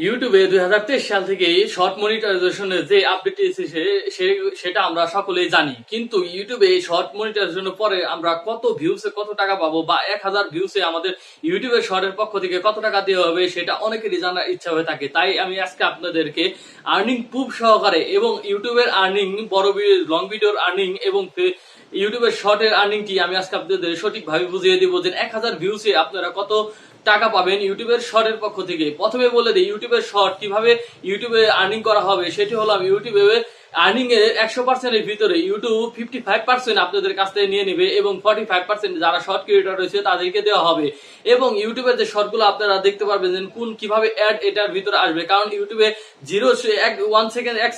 ইউটিউবে 2023 সাল থেকে শর্ট মনিটাইজেশনের যে আপডেট এসেছে সেটা আমরা সকলেই জানি, কিন্তু ইউটিউবে শর্ট মনিটাইজেশনের পরে আমরা কত ভিউসে কত টাকা পাবো বা 1000 ভিউসে আমাদের ইউটিউবের শর্টের পক্ষ থেকে কত টাকা দেওয়া হবে সেটা অনেকেরই জানার ইচ্ছা হয়ে থাকে। তাই আমি আজকে আপনাদেরকে আর্নিং প্রুফ সহকারে এবং ইউটিউবের আর্নিং, বড় লং ভিডিওর আর্নিং এবং ইউটিউবের শর্টের আর্নিং কি আমি আজকে আপনাদের সঠিকভাবে বুঝিয়ে দিব যে 1000 ভিউসে আপনারা কত টাকা পাবেন ইউটিউবের শর্টের পক্ষ থেকে। প্রথমে বলে দিই ইউটিউবের শর্ট কিভাবে ইউটিউবে আর্নিং করা হবে। সেটি হলো আমি ইউটিউবে আর্নিং এর 100% এর ভিতরে ইউটিউব 55% আপনাদের কাছ থেকে নিয়ে নেবে এবং 45% যারা শর্ট ক্রিয়েটর রয়েছে তাদেরকে দেওয়া হবে। এবং ইউটিউবের যে শর্টগুলো আপনারা দেখতে পারবেন যে কোন কিভাবে অ্যাড এটার ভিতরে আসবে, কারণ ইউটিউবে 1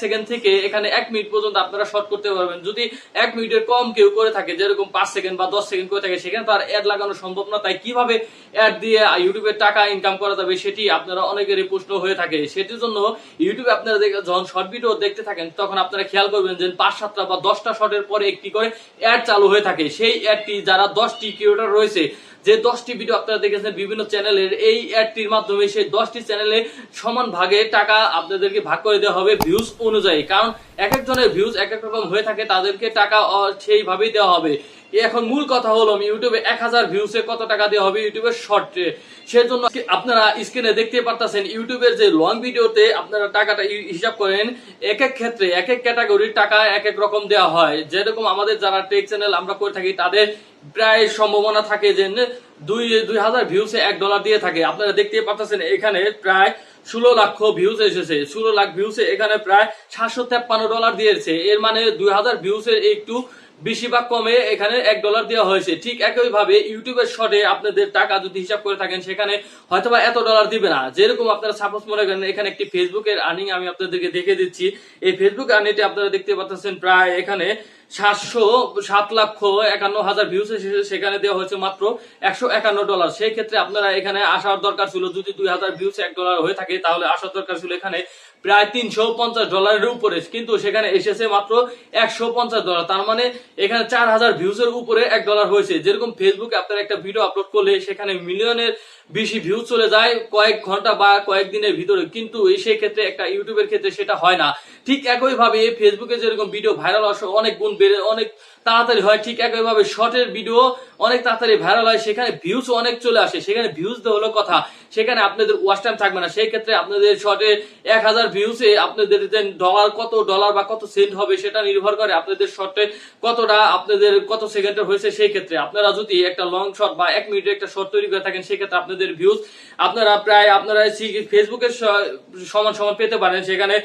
সেকেন্ড থেকে এখানে 1 মিনিট পর্যন্ত আপনারা শর্ট করতে পারবেন। যদি 1 মিনিটের কম কেউ করে থাকে, যেরকম 5 সেকেন্ড বা 10 সেকেন্ড করে থাকে, সেখানে তো আর অ্যাড লাগানো সম্ভব না। তাই কিভাবে অ্যাড দিয়ে ইউটিউবের টাকা ইনকাম করা যাবে সেটি আপনারা অনেকেরই প্রশ্ন হয়ে থাকে। সেটির জন্য ইউটিউবে আপনারা যখন শর্ট ভিডিও দেখতে থাকেন তখন আপনারা খেয়াল করবেন যে 5-7টা বা 10টা শর্টের পরে একটি করে অ্যাড চালু হয়ে থাকে। সেই অ্যাডটি যারা 10টি ক্রিয়েটর রয়েছে, যে 10টি ভিডিও আপনারা দেখেছেন বিভিন্ন চ্যানেলের, এই অ্যাডটির মাধ্যমে সেই 10টি চ্যানেলে সমান ভাগে টাকা আপনাদেরকে ভাগ করে দেওয়া হবে ভিউজ অনুযায়ী। কারণ এক একজনের ভিউজ এক এক রকম হয়ে থাকে, তাদেরকে টাকা সেইভাবেই দেওয়া হবে। এখন মূল কথা হলো ইউটিউবে 1000 ভিউসে কত টাকা দেওয়া হবে ইউটিউবের শর্টে। সেজন্য আপনারা স্ক্রিনে দেখতে পারতেছেন ইউটিউবের যে লং ভিডিওতে আপনারা টাকাটা হিসাব করেন, এক এক ক্ষেত্রে এক এক ক্যাটাগরির টাকা এক এক রকম দেওয়া হয়। যেরকম আমাদের যারা টেক চ্যানেল আমরা করে থাকি তাদের প্রায় সম্ভাবনা থাকে যে 2000 ভিউসে $1 দিয়ে থাকে। আপনারা দেখতে পাচ্ছেন এখানে প্রায় 16 লক্ষ ভিউজ এসেছে। 16 লাখ ভিউসে এখানে প্রায় $753 দিয়েছে। এর মানে 2000 ভিউসের একটু বেশি বা কমে এখানে $1 দেওয়া হয়েছে। ঠিক একই ভাবে ইউটিউবের শর্টে আপনাদের টাকা যদি হিসাব করে থাকেন সেখানে হয়তোবা এত ডলার দিবে না। যেরকম আপনারা সাপোজ মনে করেন এখানে একটি ফেসবুকের আর্নিং আমি আপনাদেরকে দেখে দিচ্ছি। এই ফেসবুক আর্নিংটি আপনারা দেখতে পাচ্ছেন প্রায় এখানে 7,51,000 ভিউস এসেছে, সেখানে দেওয়া হয়েছে মাত্র $151। সেই ক্ষেত্রে আপনারা এখানে আসার দরকার ছিল, যদি 2000 ভিউস $1 হয়ে থাকে তাহলে আসার দরকার ছিল এখানে প্রায় $350 উপরে, কিন্তু সেখানে এসেছে মাত্র $150। তার মানে এখানে 4000 ভিউসের উপরে $1 হয়েছে। যেরকম ফেসবুকে আপনারা একটা ভিডিও আপলোড করলে সেখানে মিলিয়নের বেশি ভিউ চলে যায় কয়েক ঘন্টা বা কয়েকদিনের ভিতরে, কিন্তু সেই ক্ষেত্রে একটা ইউটিউবের ক্ষেত্রে সেটা হয় না। ঠিক একই ভাবে ফেসবুকে যেরকম ভিডিও ভাইরাল হওয়ার অনেক গুণ বেড়ে অনেক তাড়াতাড়ি হয়, ঠিক একই ভাবে শর্টের ভিডিও অনেক তাড়াতাড়ি ভাইরাল হয়, সেখানে ভিউজ অনেক চলে আসে। সেখানে ভিউজ দেওয়া হলো কথা, সেখানে আপনাদের ওয়াচ টাইম থাকবে না। সেই ক্ষেত্রে আপনাদের শর্টে 1000 ভিউসে আপনাদের $1 বা কত সেন্ট হবে সেটা নির্ভর করে আপনাদের শর্টে কতটা আপনাদের কত সেকেন্ডের হয়েছে। সেই ক্ষেত্রে আপনারা যদি একটা লং শর্ট বা 1 মিনিটের একটা শর্ট তৈরি করে থাকেন সেক্ষেত্রে আপনাদের ভিউজ আপনারা ফেসবুকের সমান পেতে পারেন। সেখানে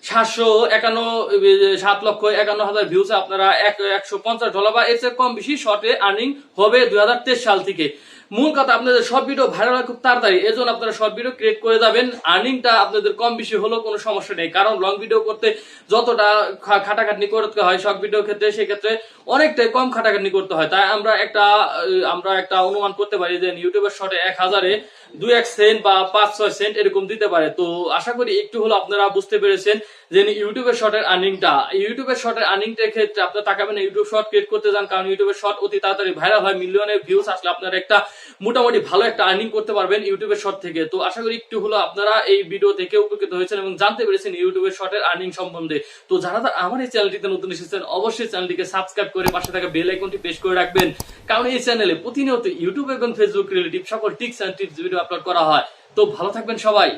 7,51,000 ভিউসে আপনারা $150 বা এর চেয়ে কম বেশি শর্টে আর্নিং হবে 2023 সাল থেকে। মূল কথা আপনাদের শর্ট ভিডিও ভাইরাল হয় খুব তাড়াতাড়ি, এজন্য আপনারা শর্ট ভিডিও ক্রিয়েট করে যাবেন। আর্নিংটা আপনাদের কম বেশি হলেও কোনো সমস্যা নেই, কারণ লং ভিডিও করতে যতটা খাটাখাটনি করতে হয় শর্ট ভিডিও ক্ষেত্রে সেক্ষেত্রে অনেকটাই কম খাটাখাটনি করতে হয়। তাই আমরা একটা অনুমান করতে পারি যে ইউটিউবের শর্টে 1000-এ 2-1 সেন্ট বা 5-6 সেন্ট এরকম দিতে পারে। তো আশা করি একটু হলো আপনারা বুঝতে পেরেছেন যে ইউটিউবের শর্টের আর্নিংটার ক্ষেত্রে আপনারা তাকাবেন ইউটিউব শর্ট ক্রিয়েট করতে যান, কারণ ইউটিউবের শর্ট অতি তাড়াতাড়ি ভাইরাল হয়। মিলিয়নের ভিউজ আসলে আপনারা একটা মোটামুটি ভালো একটা আর্নিং করতে পারবেন ইউটিউবের শর্ট থেকে। তো আশা করি একটু হলো আপনারা এই ভিডিও থেকে উপকৃত হয়েছেন এবং জানতে পেরেছেন ইউটিউবের শর্টের আর্নিং সম্বন্ধে। তো যারা আমার এই চ্যানেলটিতে নতুন এসেছেন অবশ্যই চ্যানেলটিকে সাবস্ক্রাইব করে পাশে থাকা বেল আইকনটি প্রেস করে রাখবেন, কারণ এই চ্যানেলে প্রতিনিয়ত ইউটিউব এবং ফেসবুক রিলেটিভ সকল tips and tips video upload করা হয়। তো ভালো থাকবেন সবাই।